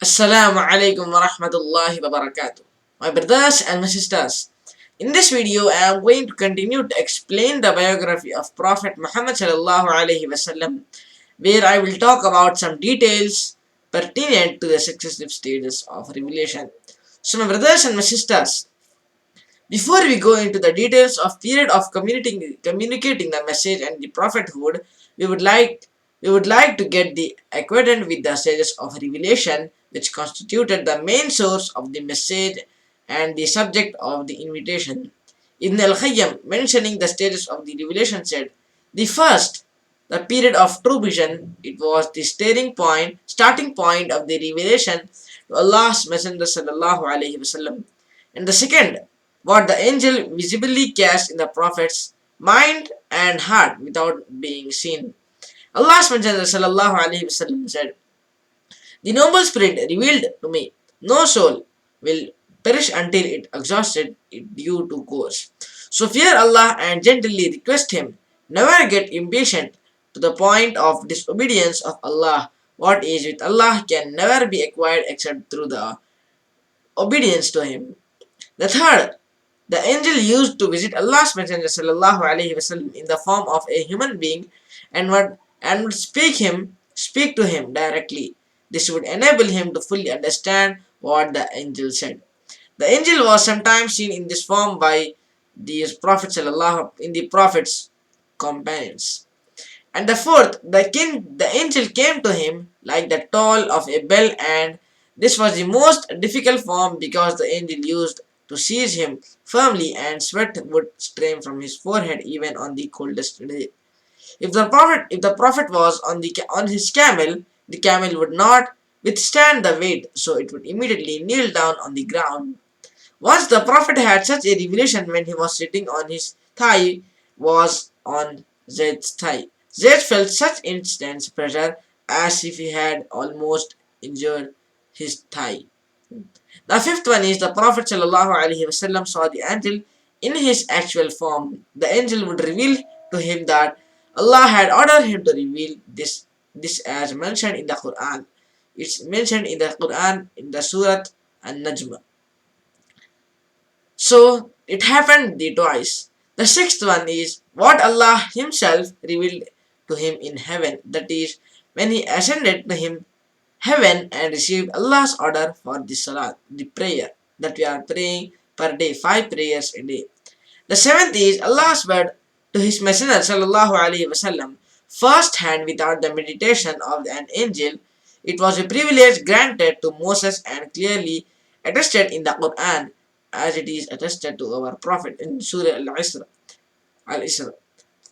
Assalamualaikum Warahmatullahi Wabarakatuh. My brothers and my sisters, in this video I am going to continue to explain the biography of Prophet Muhammad sallallahu alaihi wasallam, where I will talk about some details pertinent to the successive stages of revelation. So my brothers and my sisters, before we go into the details of period of communicating the message and the prophethood, we would like to get the acquainted with the stages of revelation which constituted the main source of the message and the subject of the invitation. Ibn al-Khayyam, mentioning the stages of the revelation, said, the first, the period of true vision, it was the starting point of the revelation to Allah's Messenger sallallahu alaihi wasallam. And the second, what the angel visibly cast in the Prophet's mind and heart without being seen. Allah's Messenger sallallahu alaihi wasallam said, the noble spirit revealed to me, no soul will perish until it exhausted its due to course. So fear Allah and gently request Him. Never get impatient to the point of disobedience of Allah. What is with Allah can never be acquired except through the obedience to Him. The third, the angel used to visit Allah's Messenger sallallahu alaihi wasallam in the form of a human being and would speak to him directly. This would enable him to fully understand what the angel said. The angel was sometimes seen in this form by the Prophet in the Prophet's companions. And the fourth, the angel came to him like the toll of a bell, and this was the most difficult form because the angel used to seize him firmly and sweat would stream from his forehead even on the coldest day. If the prophet was on his camel, the camel would not withstand the weight, so it would immediately kneel down on the ground. Once the prophet had such a revelation when he was sitting on his thigh was on Zayd's thigh. Zayd felt such intense pressure as if he had almost injured his thigh. The fifth one is the Prophet ﷺ saw the angel in his actual form. The angel would reveal to him that Allah had ordered him to reveal this as mentioned in the Quran. It's mentioned in the Quran in the Surat An-Najm. So it happened twice. The sixth one is what Allah Himself revealed to him in heaven. That is, when he ascended to heaven and received Allah's order for the salat, the prayer that we are praying per day, 5 prayers a day. The seventh is Allah's word to His Messenger sallallahu alaihi wasallam, first hand without the meditation of an angel. It was a privilege granted to Moses and clearly attested in the Quran, as it is attested to our Prophet in Surah Al-Isra,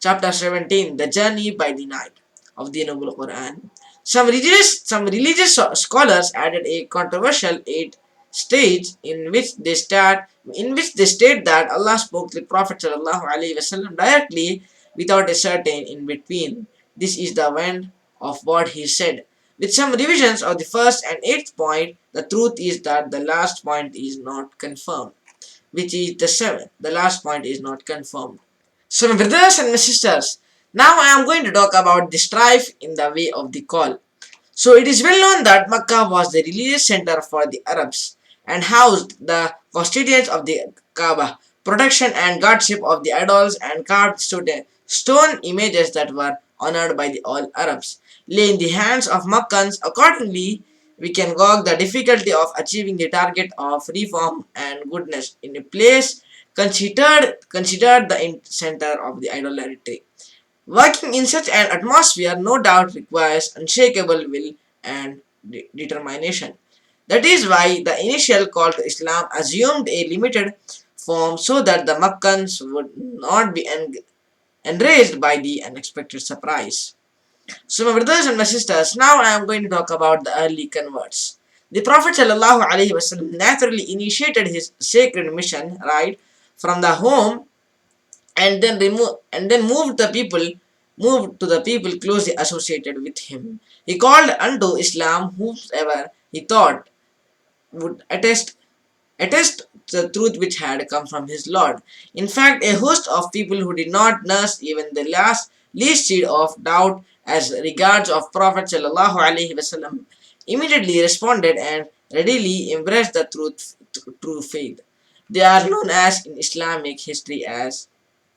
chapter 17, the journey by the night of the Noble Quran. Some religious scholars added a controversial 8th stage in which they state that Allah spoke to the Prophet ﷺ directly without a certain in between. This is the end of what he said. With some revisions of the first and 8th point, the truth is that the last point is not confirmed, which is the 7th. The last point is not confirmed. So my brothers and my sisters, now I am going to talk about the strife in the way of the call. So it is well known that Makkah was the religious center for the Arabs and housed the custodians of the Kaaba, protection and guardship of the idols and carved stone images that were honored by all Arabs lay in the hands of Makkans. Accordingly, we can gauge the difficulty of achieving the target of reform and goodness in a place considered the center of the idolatry. Working in such an atmosphere no doubt requires unshakable will and determination. That is why the initial call to Islam assumed a limited form so that the Makkans would not be enraged by the unexpected surprise. So my brothers and my sisters, now I am going to talk about the early converts. The Prophet ﷺ naturally initiated his sacred mission right from the home and then moved to the people closely associated with him. He called unto Islam whosoever he thought would attest the truth which had come from his Lord. In fact, a host of people who did not nurse even the least seed of doubt as regards of Prophet ﷺ immediately responded and readily embraced the true faith. They are known as in Islamic history as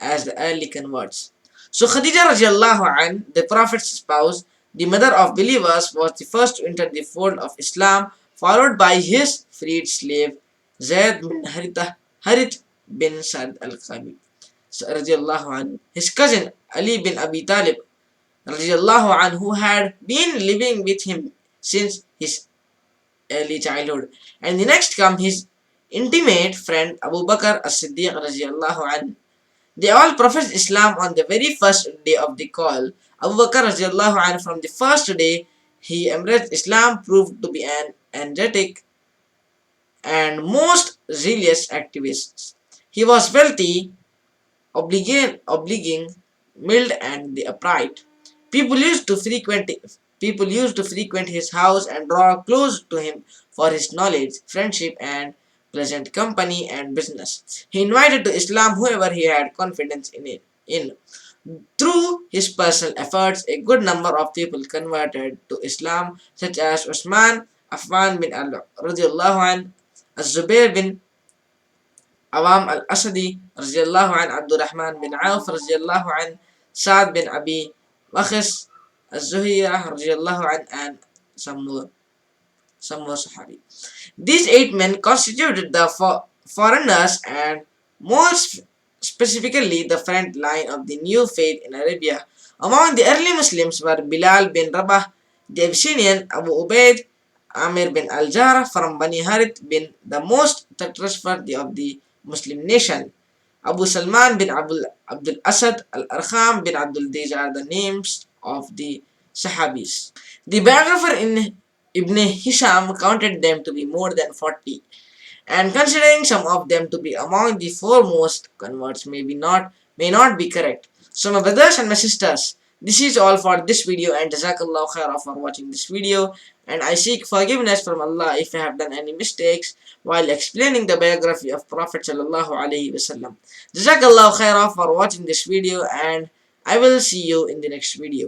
the early converts. So Khadija radiallahu an, the Prophet's spouse, the mother of believers, was the first to enter the fold of Islam, followed by his freed slave Zayd bin Harith bin Sa'd al-Qabi radiallahu anhu. His cousin Ali bin Abi Talib radiallahu anhu, who had been living with him since his early childhood. And the next come his intimate friend Abu Bakr as-Siddiq radiallahu anhu. They all professed Islam on the very first day of the call. Abu Bakr radiallahu anhu, from the first day he embraced Islam, proved to be an energetic and most zealous activist. He was wealthy, obliging, mild, and the upright. People used to frequent his house and draw close to him for his knowledge, friendship, and pleasant company and business. He invited to Islam whoever he had confidence in. Through his personal efforts, a good number of people converted to Islam, such as Usman, Affan bin al-Radiallahu an, Az-Zubair bin Awam al-Asadi radiallahu an, Abdul Rahman bin Auf radiallahu an, Sa'd bin Abi Waqqas az-Zuhiyah radiallahu an, and some more Sahabi. These 8 men constituted the foreigners and more specifically the front line of the new faith in Arabia. Among the early Muslims were Bilal bin Rabah, the Abyssinian, Abu Ubaid, Amir bin al-Jarrah from Bani Harith bin the most trustworthy of the Muslim nation, Abu Salman bin Abdul Asad al-Arkham bin Abdul. These are the names of the Sahabis. The biographer in Ibn Hisham counted them to be more than 40, and considering some of them to be among the foremost converts may not be correct. So my brothers and my sisters, this is all for this video, and Jazakallah Qairah for watching this video, and I seek forgiveness from Allah if I have done any mistakes while explaining the biography of Prophet S.W.A. Jazakallah Qairah for watching this video, and I will see you in the next video.